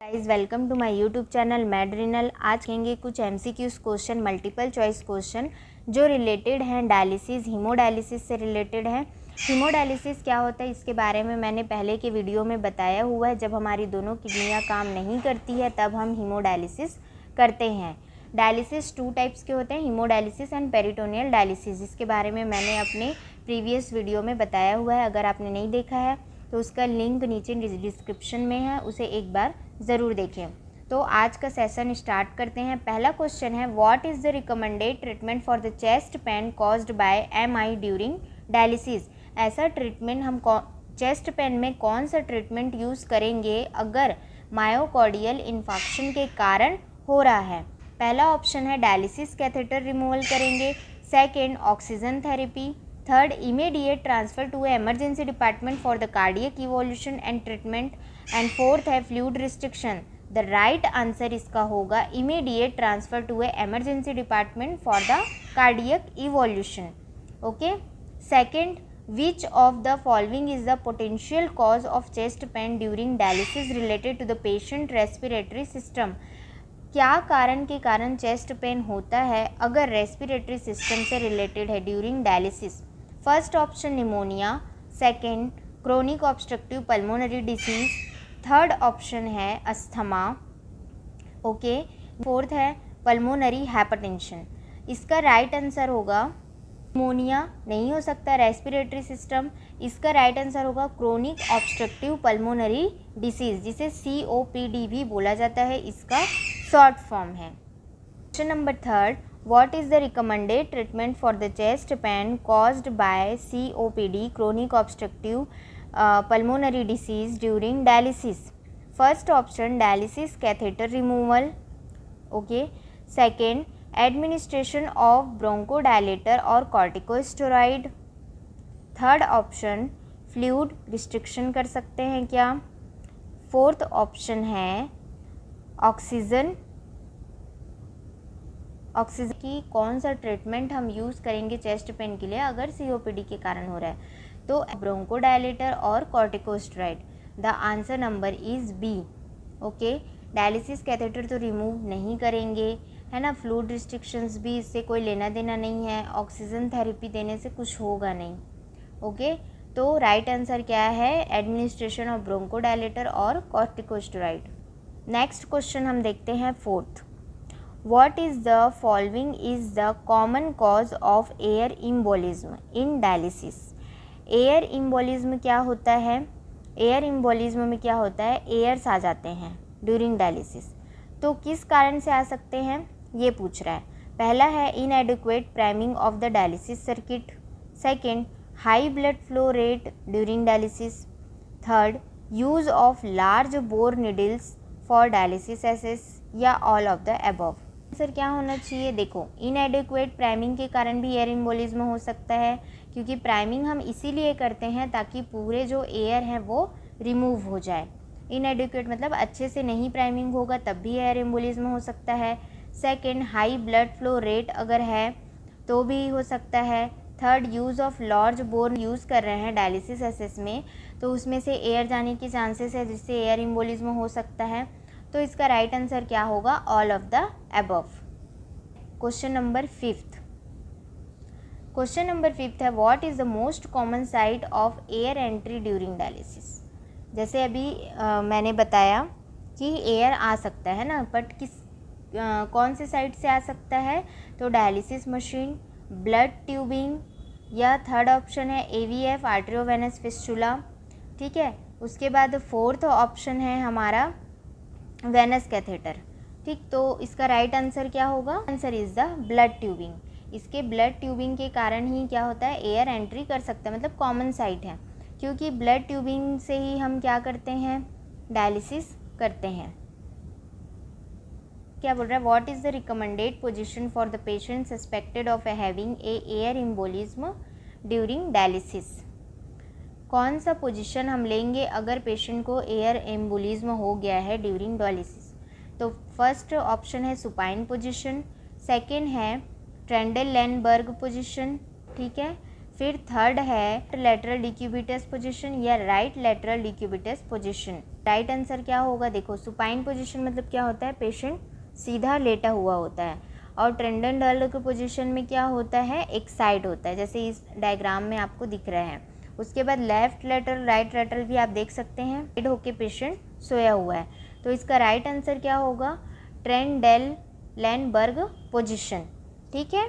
Guys welcome to my YouTube channel मैडरिनल। आज कहेंगे कुछ MCQs question, multiple choice question जो रिलेटेड हैं डायलिसिस, हीमोडायलिसिस से रिलेटेड हैं। हीमोडायलिसिस क्या होता है इसके बारे में मैंने पहले के वीडियो में बताया हुआ है। जब हमारी दोनों किडनियाँ काम नहीं करती है तब हम हीमोडायलिसिस करते हैं। डायलिसिस 2 टाइप्स के होते हैं, हीमोडायलिसिस एंड पेरिटोनियल डायलिसिस। इसके बारे में मैंने अपने प्रीवियस वीडियो में बताया हुआ है। अगर आपने नहीं देखा है तो उसका लिंक नीचे डिस्क्रिप्शन में है, उसे एक बार ज़रूर देखें। तो आज का सेशन स्टार्ट करते हैं। पहला क्वेश्चन है, what is the recommended treatment for the chest pain caused by MI during dialysis. ऐसा ट्रीटमेंट हम चेस्ट पेन में कौन सा ट्रीटमेंट यूज़ करेंगे अगर मायोकार्डियल इन्फेक्शन के कारण हो रहा है। पहला ऑप्शन है डायलिसिस कैथेटर रिमूवल करेंगे, second oxygen therapy, third immediate transfer to emergency department for the cardiac evolution and treatment, and fourth है fluid restriction. The right answer इसका होगा immediate transfer to emergency department for the cardiac evolution. Okay. Second, which of the following is the potential cause of chest pain during dialysis related to the patient respiratory system. क्या कारण के कारण chest pain होता है अगर respiratory system से related है during dialysis. First option pneumonia, second chronic obstructive pulmonary disease, third option है अस्थमा, ओके, फोर्थ है पल्मोनरी हाइपरटेंशन। इसका राइट आंसर होगा निमोनिया, नहीं हो सकता रेस्पिरेटरी सिस्टम। इसका राइट आंसर होगा क्रोनिक ऑब्स्ट्रक्टिव पल्मोनरी डिसीज, जिसे COPD भी बोला जाता है, इसका शॉर्ट फॉर्म है। Question number third, what is the recommended treatment for the chest pain caused by COPD chronic obstructive pulmonary disease during dialysis. First option dialysis catheter removal, okay, second administration of bronchodilator और corticosteroid, third option fluid restriction कर सकते हैं क्या, fourth option है oxygen की कौन सा treatment हम यूज़ करेंगे चेस्ट पेन के लिए अगर COPD के कारण हो रहा है, तो ब्रोंकोडायलेटर और corticosteroid. The answer number is B, okay. Dialysis catheter तो रिमूव नहीं करेंगे, है ना, फ्लूइड रिस्ट्रिक्शंस भी इससे कोई लेना देना नहीं है, ऑक्सीजन थेरेपी देने से कुछ होगा नहीं, ओके। तो राइट आंसर क्या है, एडमिनिस्ट्रेशन ऑफ ब्रोंकोडायलेटर और कॉर्टिकोस्टेरॉइड। नेक्स्ट क्वेश्चन हम देखते हैं fourth, what is the following is the common cause of air embolism in dialysis. Air embolism क्या होता है, एयर इम्बोलिज्म में क्या होता है, एयर्स आ जाते हैं ड्यूरिंग डायलिसिस। तो किस कारण से आ सकते हैं ये पूछ रहा है। पहला है inadequate priming of the dialysis circuit, second high blood flow rate during dialysis, third use of large bore needles for dialysis access, या all of the above. Answer क्या होना चाहिए, देखो इनएडिक्वेट प्राइमिंग के कारण भी एयर इम्बोलिज्म हो सकता है, क्योंकि प्राइमिंग हम इसीलिए करते हैं ताकि पूरे जो एयर हैं वो रिमूव हो जाए। इनएडिक्वेट मतलब अच्छे से नहीं प्राइमिंग होगा तब भी एयर इम्बोलिज्म हो सकता है। Second, high blood flow rate अगर है तो भी हो सकता है। Third, use of large bore use कर रहे हैं डायलिसिस एसेस में तो उसमें से एयर जाने की चांसेस है जिससे एयर इम्बोलिज्म हो सकता है। तो इसका राइट आंसर क्या होगा, all of the above. Question number fifth, question number fifth है, what is the most common site of air entry during dialysis. जैसे अभी मैंने बताया कि एयर आ सकता है ना, बट कौन से साइड से आ सकता है, तो डायलिसिस मशीन, ब्लड ट्यूबिंग, या थर्ड ऑप्शन है AVF आर्टेरियोवेनस फिस्टुला, ठीक है। उसके बाद फोर्थ ऑप्शन है हमारा वेनस कैथेटर, ठीक। तो इसका राइट आंसर क्या होगा, answer is the blood tubing. इसके ब्लड ट्यूबिंग के कारण ही क्या होता है, एयर एंट्री कर सकता है, मतलब कॉमन साइट है, क्योंकि ब्लड ट्यूबिंग से ही हम क्या करते हैं, डायलिसिस करते हैं। क्या बोल रहा है, what is the recommended position for the patient suspected of having a air embolism during dialysis. कौन सा पोजीशन हम लेंगे अगर पेशेंट को एयर एम्बोलिज्म हो गया है ड्यूरिंग डायलिसिस। तो फर्स्ट ऑप्शन है सुपाइन पोजीशन, सेकंड है ट्रेंडल-लैंडबर्ग पोजीशन, ठीक है। फिर थर्ड है लेटरल डिक्यूबिटस पोजीशन या right lateral decubitus position. Right answer क्या होगा? देखो, सुपाइन पोजीशन मतलब क्या होता है? पेशेंट सीधा लेटा हुआ होता है, और ट्रेंडेंटल के पोजीशन में क्या होता है? एक साइड होता है, जैसे इस डायग्राम में आपको दिख रहा है। उसके बाद लेफ्ट लेटरल, राइट लेटरल भी आप देख सकते हैं, साइड होके पेशेंट सोया हुआ है। तो इसका राइट आंसर क्या होगा? ट्रेंडेलेनबर्ग पोजीशन। ठीक है,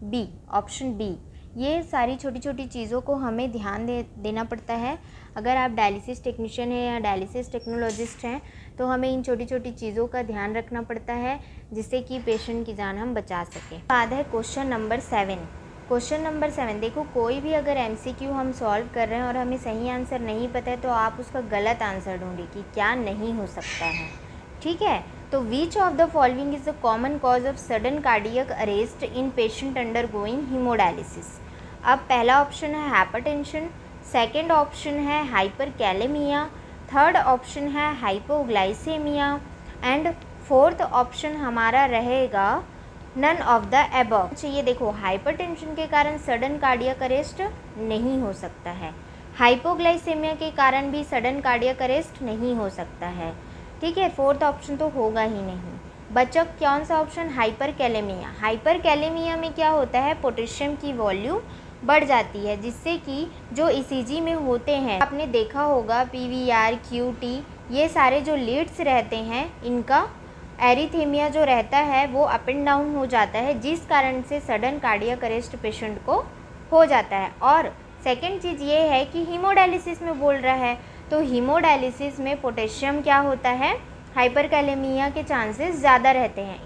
बी, ऑप्शन बी। ये सारी छोटी छोटी चीज़ों को हमें ध्यान देना पड़ता है। अगर आप डायलिसिस टेक्नीशियन हैं या डायलिसिस टेक्नोलॉजिस्ट हैं तो हमें इन छोटी छोटी चीज़ों का ध्यान रखना पड़ता है, जिससे कि पेशेंट की जान हम बचा सकें। बाद है क्वेश्चन नंबर 7। क्वेश्चन नंबर 7, देखो, कोई भी अगर MCQ हम सॉल्व कर रहे हैं और हमें सही आंसर नहीं पता है तो आप उसका गलत आंसर ढूंढिए कि क्या नहीं हो सकता है। ठीक है, तो विच of the following is the common cause of sudden cardiac arrest in patient under going haemodialysis. अब पहला ऑप्शन है हाइपरटेंशन, सेकेंड ऑप्शन है हाइपरकैलेमिया, थर्ड ऑप्शन है हाइपोग्लाइसेमिया, एंड फोर्थ ऑप्शन हमारा रहेगा नन ऑफ द एबव। ये देखो, hypertension के कारण सडन कार्डियक अरेस्ट नहीं हो सकता है, हाइपोग्लाइसेमिया के कारण भी सडन कार्डियक अरेस्ट नहीं हो सकता है। ठीक है, फोर्थ ऑप्शन तो होगा ही नहीं। बचा कौन सा ऑप्शन? हाइपरकैलेमिया। हाइपरकैलेमिया में क्या होता है? पोटेशियम की वॉल्यूम बढ़ जाती है, जिससे कि जो ECG में होते हैं, आपने देखा होगा PVR, QT, ये सारे जो लीड्स रहते हैं, इनका एरिथेमिया जो रहता है वो अप एंड डाउन हो जाता है, जिस कारण से सडन कार्डियक अरेस्ट पेशेंट को हो जाता है। और सेकेंड चीज़ ये है कि हीमोडायलिसिस में बोल रहा है, तो हीमोडायलिसिस में पोटेशियम क्या होता है? हाइपरकैलेमिया के चांसेस ज़्यादा रहते हैं।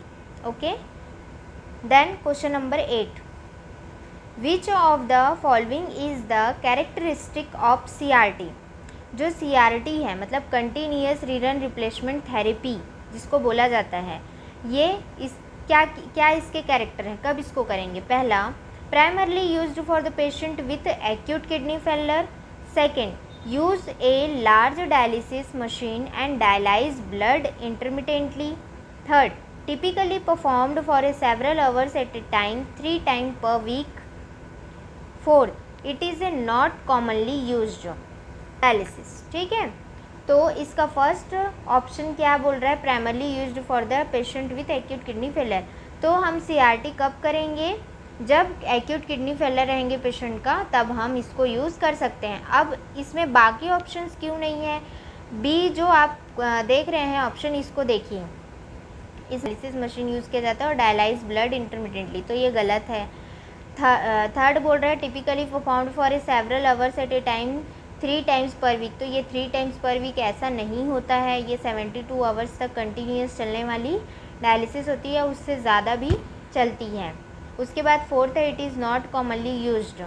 Okay, then question number 8, which of the following is the characteristic of CRT। जो CRT है मतलब कंटिन्यूअस रीनल रिप्लेसमेंट थेरेपी जिसको बोला जाता है, ये इस क्या इसके कैरेक्टर हैं, कब इसको करेंगे? पहला, primarily used for the patient with acute kidney failure. Second, use a large dialysis machine and dialyze blood intermittently. Third, typically performed for a several hours at a time, 3 times per week. Fourth, it is a not commonly used dialysis. ठीक है, तो इसका first option क्या बोल रहा है? Primarily used for the patient with acute kidney failure. तो हम CRT कब करेंगे? जब एक्यूट किडनी फेलियर रहेंगे पेशेंट का, तब हम इसको यूज़ कर सकते हैं। अब इसमें बाकी ऑप्शंस क्यों नहीं है? बी जो आप देख रहे हैं ऑप्शन, इसको देखिए, इस डायलिसिस मशीन यूज़ किया जाता है और डायलाइज ब्लड इंटरमिटेंटली, तो ये गलत है। थर्ड बोल रहा है typically performed for a several hours at a time 3 times per week, तो ये 3 टाइम्स पर वीक ऐसा नहीं होता है, ये 72 आवर्स तक कंटिन्यूस चलने वाली डायलिसिस होती है, उससे ज़्यादा भी चलती है। उसके बाद फोर्थ है it is not commonly used,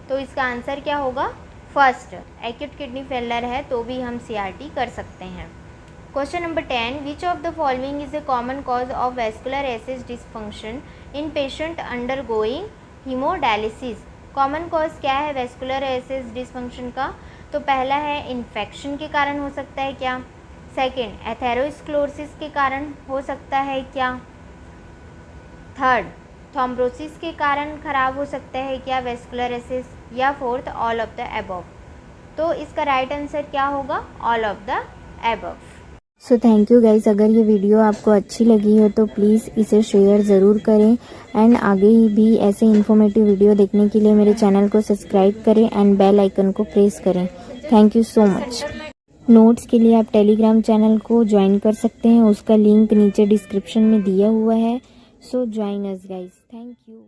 तो इसका आंसर क्या होगा? फर्स्ट, एक्यूट किडनी फेलियर है तो भी हम CRT कर सकते हैं। Question number 10, which of the following is a common cause of vascular acid dysfunction in patient under going haemodialysis. Common cause क्या है वेस्कुलर एसिड डिसफंक्शन का? तो पहला है इन्फेक्शन के कारण हो सकता है क्या? सेकेंड, एथेरोस्क्लेरोसिस के कारण हो सकता है क्या? थर्ड, थ्रोम्बोसिस के कारण खराब हो सकता है क्या वेस्कुलर एसिड? या fourth, all of the above. तो इसका राइट आंसर क्या होगा? All of the above. So thank you guys, अगर ये वीडियो आपको अच्छी लगी हो तो प्लीज़ इसे शेयर ज़रूर करें, एंड आगे भी ऐसे इन्फॉर्मेटिव वीडियो देखने के लिए मेरे चैनल को सब्सक्राइब करें एंड बेल आइकन को प्रेस करें। Thank you so much. Notes के लिए आप टेलीग्राम चैनल को ज्वाइन कर सकते हैं, उसका लिंक नीचे डिस्क्रिप्शन में दिया हुआ है। सो join us guys, thank you.